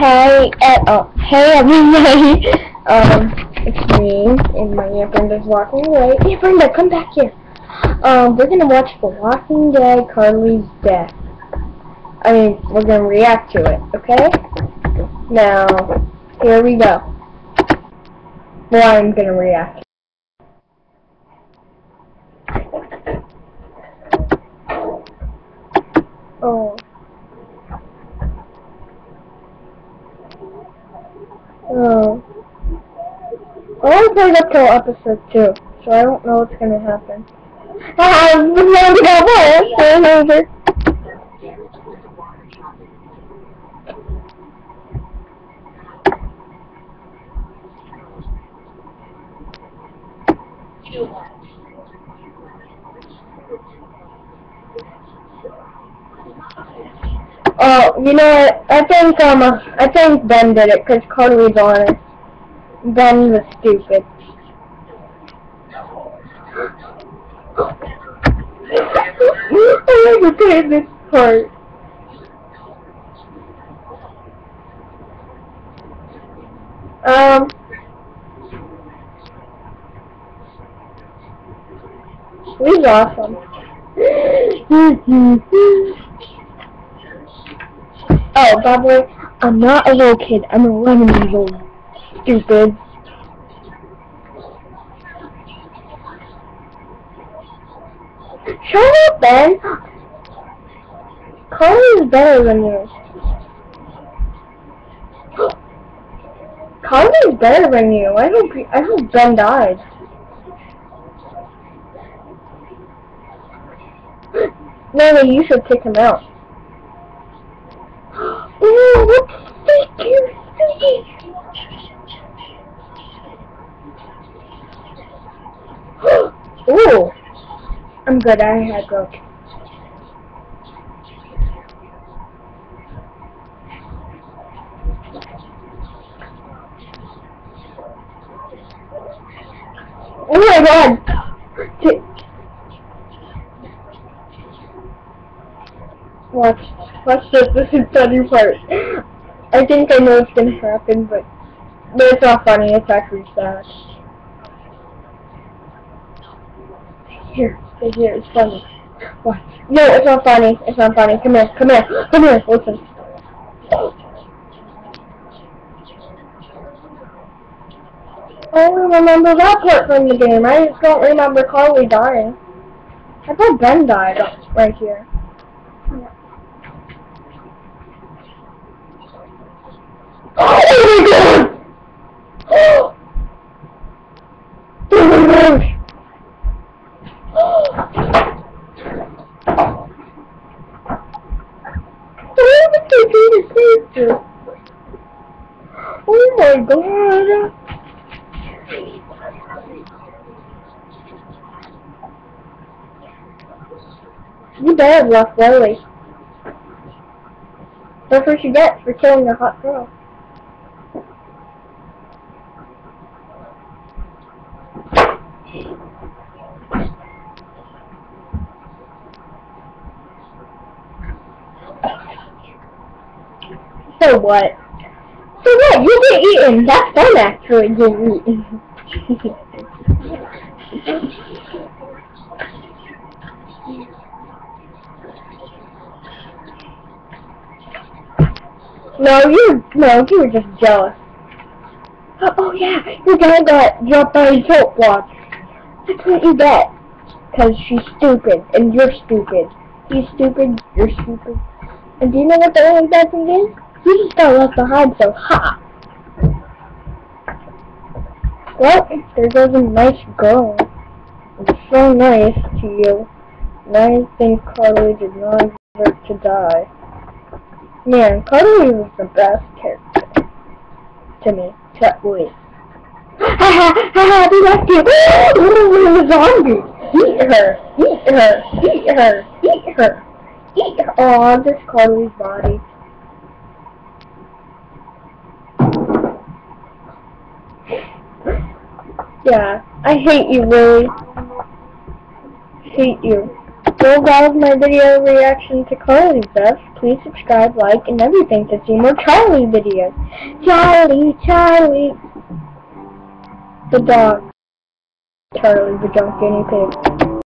Hey everybody. It's me, and my Aunt Brenda's walking away. Aunt Brenda, come back here. We're gonna watch The Walking Dead, Carly's Death. I mean, we're gonna react to it, okay? Now, here we go. Well, I'm gonna react. Oh. Oh. I only played up till episode 2, so I don't know what's gonna happen. Oh, you know what? I think Ben did it because Carly's honest. Ben was stupid. I have to play this part. He's awesome. Oh, by the way, I'm not a little kid. I'm 11 years old. Stupid. Shut up, Ben. Carly is better than you. Carly is better than you. I hope Ben died. Maybe you should kick him out. Ooh, what the you Ooh, I'm good. I had go. Oh my God! Watch this. This is the funny part. I think I know what's gonna happen, but it's not funny. It's actually sad. Here, it's funny. Watch. No, it's not funny. It's not funny. Come here. Listen. I only remember that part from the game. I just don't remember Carly dying. I thought Ben died right here. Oh my God! Oh my gosh! Oh my God! You better have left Lily. That's what she gets for killing a hot girl. So what? So what? You get eaten. That's fun, actually, getting eaten. No, you were just jealous. Oh yeah, your guy got dropped by a soap block. That's what you get. Because she's stupid, and you're stupid. He's stupid, you're stupid. And do you know what the only bad thing is? You just got left behind, so ha! Well, there goes a nice girl. It was so nice to you. And I think Carly did not deserve to die. Man, Carly was the best character. To me. Wait. Haha, they left you! Ooh, a zombie! Eat her! Aw, this Carly's body. Yeah, I hate you, Lily. Hate you. Go guys, my video reaction to Carly's death. please subscribe, like, and everything to see more Charlie videos. Charlie, Charlie. The dog. Charlie, the dog guinea pig.